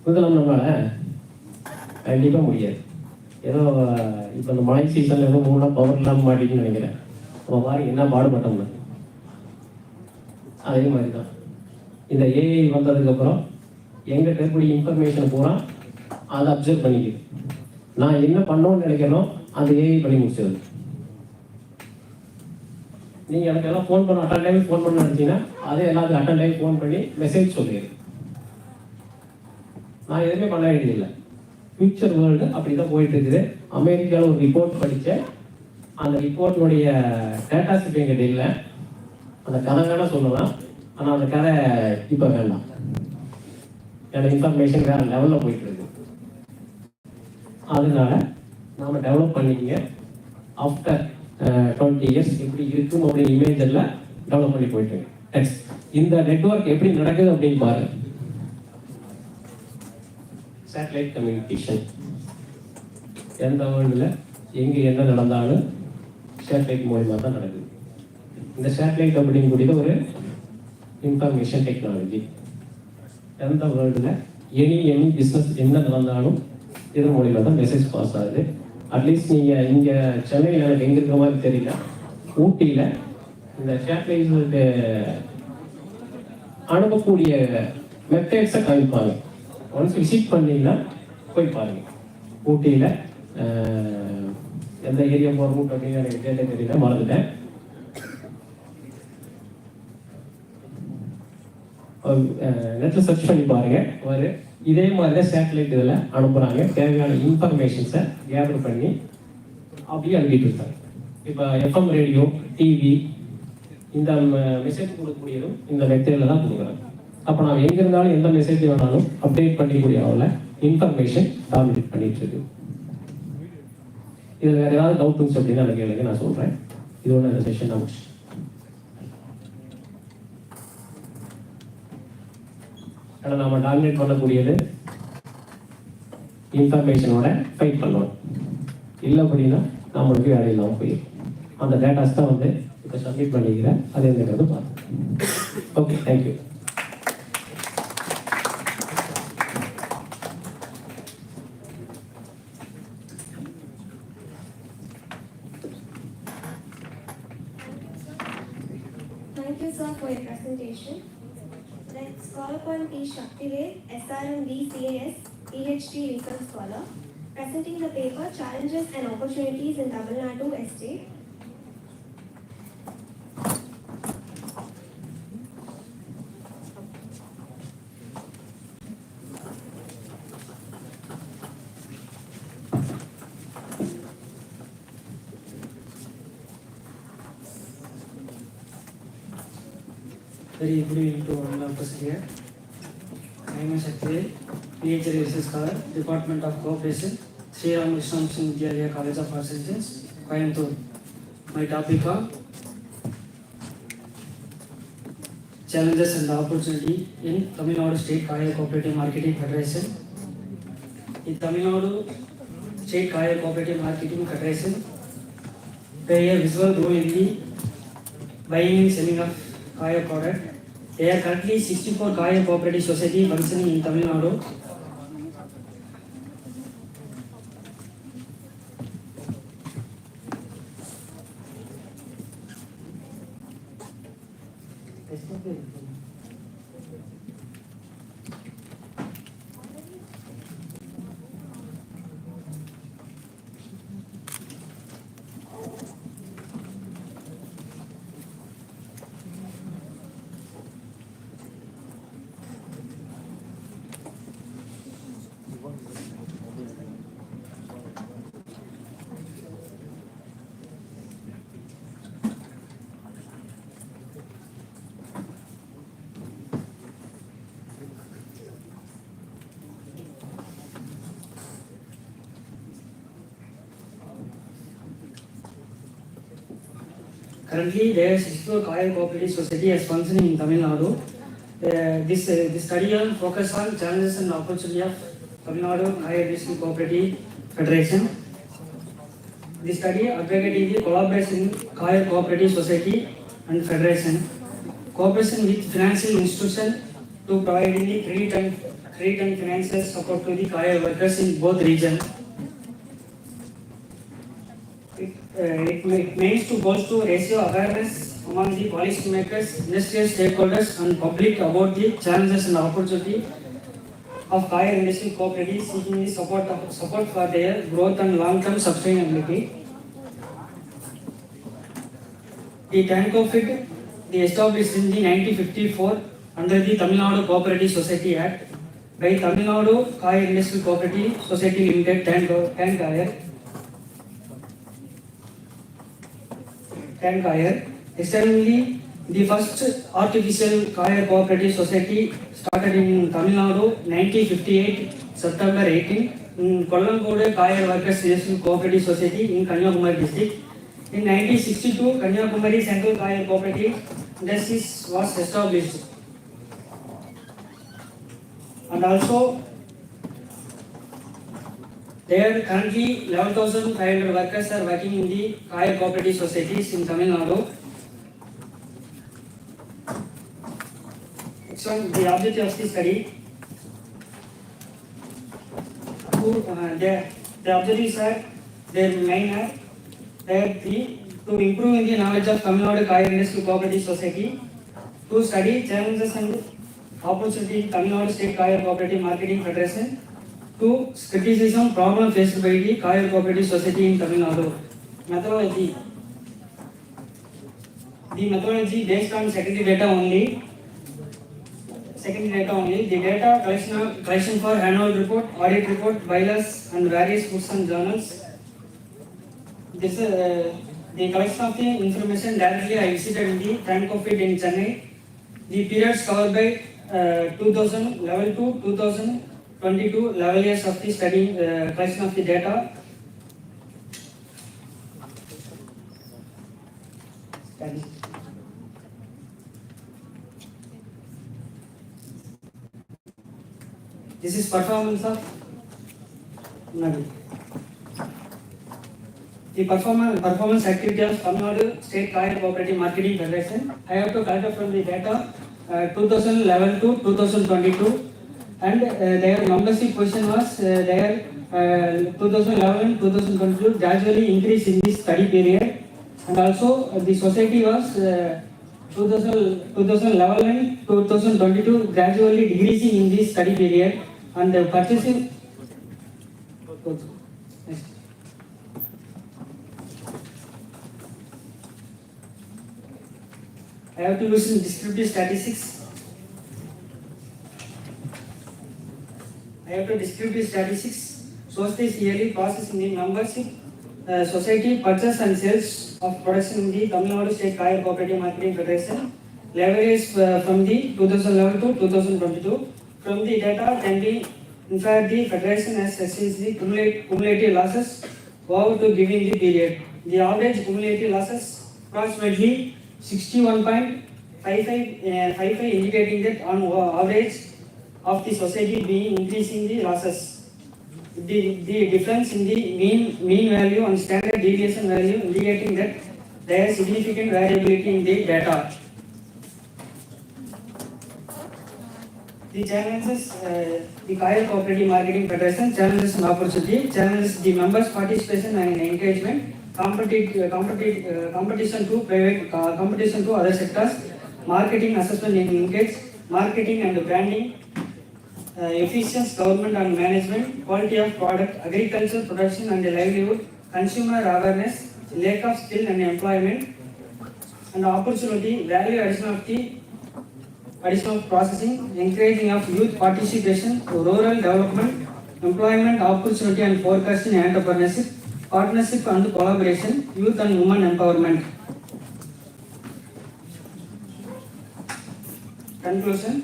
இதெல்லாம் நம்மளால கண்டிப்பாக முடியாது. ஏதோ இப்போ இந்த மழை சீசனில் ஏதோ 3 நாள் பவர் இல்லாமல் மாட்டின்னு நினைக்கிறேன். நம்ம மாதிரி என்ன பாடுபட்டோம்னா அதே மாதிரி தான் இந்த ஏஐ வந்ததுக்கப்புறம் எங்கிட்ட இருக்கக்கூடிய இன்ஃபர்மேஷன் பூரா அதை அப்சர்வ் பண்ணிக்குது. நான் என்ன பண்ணணும்னு நினைக்கிறேனோ அந்த ஏஐ பண்ணி முடிச்சது. நீங்கள் எனக்கு எல்லாம் ஃபோன் பண்ண அட்டன் டைம் ஃபோன் பண்ண நினச்சிங்கன்னா அதே எல்லாத்துக்கும் அட்டன் டைம் ஃபோன் பண்ணி மெசேஜ் சொல்லிடுது. நான் எதுவுமே பண்ண வேண்டியதில்லை. ஃபியூச்சர் வேர்ல்டு அப்படி தான் போயிட்டு இருக்குது. அமெரிக்காவில் ஒரு ரிப்போர்ட் படித்தேன். அந்த ரிப்போர்ட்டினுடைய டேட்டா செட் எங்கிட்ட இல்லை. அந்த கதை வேணால் சொல்லலாம், ஆனால் அந்த கதை இப்போ வேண்டாம். என்னோட இன்ஃபர்மேஷன் வேறு லெவலில் போயிட்டு இருக்கு. அதனால நாம் டெவலப் பண்ணிங்க. ஆஃப்டர் 20 இயர்ஸ் எப்படி இருக்கும் அப்படின்னு இமேஜில் டெவலப் பண்ணி போயிட்டு நெக்ஸ்ட் இந்த நெட்வொர்க் எப்படி நடக்குது அப்படின்னு பாருங்க. சேட்டலைட் கம்யூனிகேஷன் எந்த வேர்ல்டில் எங்கே என்ன நடந்தாலும் சேட்டலைட் மூலிமா தான் நடக்குது. இந்த சேட்டலைட் அப்படிங்கக்கூடியது ஒரு இன்ஃபர்மேஷன் டெக்னாலஜி. எந்த வேர்ல்டில் எனி பிஸ்னஸ் என்ன நடந்தாலும் இதன் மூலிமா தான் மெசேஜ் பாஸ் ஆகுது. அட்லீஸ்ட் நீங்கள் இங்கே சென்னையில் எனக்கு எங்கே இருக்கிற மாதிரி தெரியல, ஊட்டியில் இந்த சேட்டலைட் அனுப்பக்கூடிய மெத்தட்ஸை காமிப்பாங்க. ஒன்ஸ் விசிட் பண்ணீங்கன்னா போய் பாருங்க. ஊட்டியில் எந்த ஏரியா போகிற ரூட் அப்படின்னு எனக்கு டேட்டா தெரியல, மறந்துட்டேன். நெட்டில் சர்ச் பண்ணி பாருங்க ஒரு இதே மாதிரி தான் சேட்டலைட் இதில் அனுப்புகிறாங்க. தேவையான இன்ஃபர்மேஷன்ஸை கேதர் பண்ணி அப்படியே அனுப்பிட்டு இருக்காங்க. இப்போ எஃப்எம் ரேடியோ, டிவி, இந்த மெசேஜ் கொடுக்கக்கூடியதும் இந்த மெத்தேடில் தான் கொடுக்குறாங்க. அப்போ நான் எங்கே இருந்தாலும் எந்த மெசேஜ் வேணாலும் அப்டேட் பண்ணிக்கூடிய அளவில் இன்ஃபர்மேஷன் டாமினேட் பண்ணிட்டு இருக்கு. இதில் வேறு ஏதாவது டவுட் இருந்துச்சு அப்படின்னா எனக்கு கேளுங்க, நான் சொல்கிறேன். இதோட இந்த செஷன் நான் முடிச்சு ஆனால் நம்ம டாமினேட் பண்ணக்கூடியது இன்ஃபர்மேஷனோட ஃபைட் பண்ணணும். இல்லை அப்படின்னா நம்மளுக்கு வேலை இல்லாமல் போயிடும். அந்த டேட்டாஸ் தான் வந்து இப்போ சப்மிட் பண்ணிக்கிறேன். அது என்னங்கிறது பார்த்து. Okay, thank you. Thank you, sir, for your presentation. Let's call upon P. Shaktivel, SRM VCAS, PhD Research Scholar, presenting the paper Challenges and Opportunities in Tamil Nadu Estate. Very good evening to all of us here. I am Shaktivel, PhD Research Scholar, Department of Cooperation, Sri Ramakrishna Mission Vidyalaya College of Arts and Sciences, Coimbatore. My topic are challenges and opportunity in Tamil Nadu State Kaya Cooperative Marketing Federation. In Tamil Nadu State Kaya Cooperative Marketing Federation, play a visual role in the buying and selling of Kaya product. There are currently 64 Kaya Cooperative Society functioning in Tamil Nadu. Currently, there is 64 Kaya Cooperative Society as functioning in Tamil Nadu. This study will focus on challenges and opportunity of Tamil Nadu Kaya District Cooperative Federation. This study advocating the collaboration Kaya Cooperative Society and Federation, cooperation with financial institutions to provide the credit and financial support to the Kaya workers in both regions. It aims to bolster ratio awareness among the policy makers, industrial stakeholders, and public about the challenges and opportunity of Kaya industry cooperatives seeking the support for their growth and long-term sustainability. The TANCOFID, established in the 1954 under the Tamil Nadu Cooperative Society Act by Tamil Nadu Kaya Industry Cooperative Society Limited, Kaya. Externally, the first artificial Kaya Cooperative Society started in Tamil Nadu 1958 September 18 in Kollamkode Kaya Workers Industrial Cooperative Society in Kanyakumari district. In 1962, Kanyakumari Central Kaya Cooperative Industries was established. And also, there currently 11,500 workers are working in the Kaya Cooperative Societies in Tamil Nadu. Next one, the objective of this study. The objectives are their main are to improve the knowledge of Tamil Nadu Kaya Industry Cooperative Society, to study challenges and opportunities in Tamil Nadu State Kaya Cooperative Marketing Federation, to criticism problem faced by the Kaya Cooperative Society in Tamil Nadu. Methodology. The methodology based on secondary data only. The data collection for annual report, audit report, bylaws, and various books and journals. This the collection of the information directly I visited in the tank of it in Chennai. The periods covered by 2011 to 2022 level years of the study collection of the data. This is performance of Nadu. The performance activity of Tamil Nadu State Kaya Cooperative Marketing Federation. I have to collect from the data 2011 to 2022, and their membership position was their 2011-2022 gradually increased in this study period, and also the society was 2011 and 2022 gradually decreasing in this study period, and the purchasing. I have to use descriptive statistics. Descriptive statistics shows this yearly process in the membership, society purchase and sales of production in the Tamil Nadu State Kaya Cooperative Marketing Federation. Level is from the 2011 to 2022. From the data can be inferred the federation has experienced the cumulative losses over to given the period. The average cumulative losses approximately 61.55 indicating that on average of the society being increasing the losses. The difference in the mean value and standard deviation value indicating that there is significant variability in the data. The challenges, the Kaya Cooperative Marketing Federation, challenges and opportunity, challenges the members' participation and engagement, competition to other sectors, marketing assessment and engage, marketing and branding, efficiency, government and management, quality of product, agriculture, production and livelihood, consumer awareness, lack of skill and employment, and opportunity, value additional processing, encouraging of youth participation, rural development, employment opportunity and forecasting and entrepreneurship, partnership and collaboration, youth and women empowerment. Conclusion: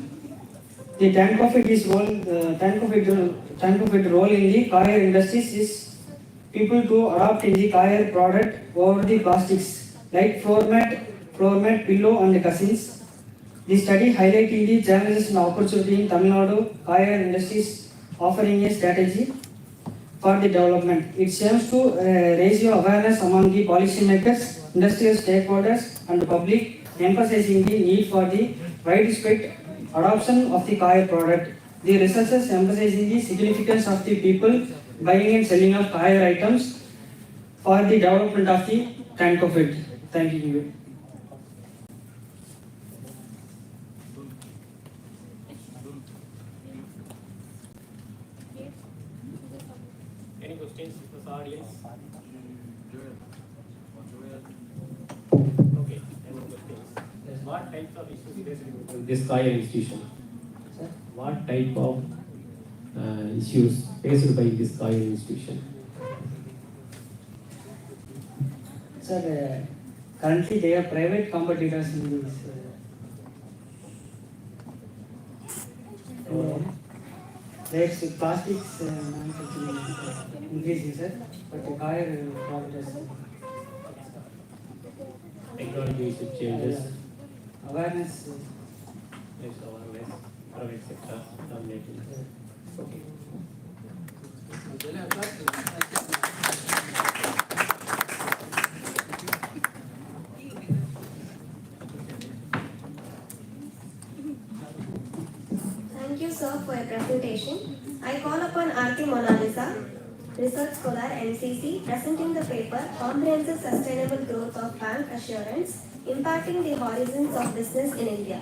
the tank of it role in the Kaya industries is people to adopt in the Kaya product over the plastics like floor mat, pillow and cushions. The study highlighting the challenges and opportunity in Tamil Nadu Kaya industries, offering a strategy for the development. It aims to raise your awareness among the policymakers, industrial stakeholders and the public, emphasizing the need for the widespread adoption of the Kaya product. The researchers emphasizing the significance of the people buying and selling of Kaya items for the development of the tank of it. Thank you. Any questions from the audience? Okay, any questions? What types of issues faced in this Kaya institution? What type of issues faced by this Kaya institution? Sir, currently they are private competitors in this. There's plastics manufacturing increasing, sir, but the Kaya product Technology changes, awareness. less awareness, private sector dominating. Okay. Thank you, sir, for your presentation. I call upon Aarti Mona Lisa, Research Scholar, NCC, presenting the paper Comprehensive Sustainable Growth of Bank Assurance, Impacting the Horizons of Business in India.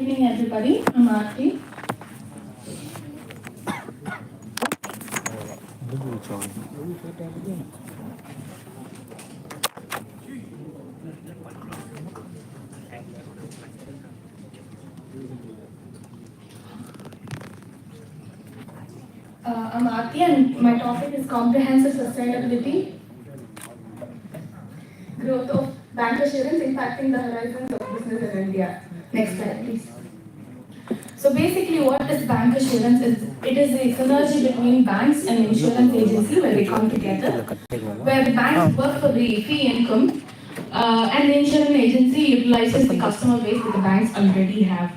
evening, everybody. I'm Aarti. I'm Aarti, and my topic is comprehensive sustainability, growth of bank assurance impacting the horizons of business in India. Next slide, please. So basically, what is bank assurance is? It is a synergy between banks and insurance agency where they come together, where the banks work for the fee income, and the insurance agency utilizes the customer base that the banks already have.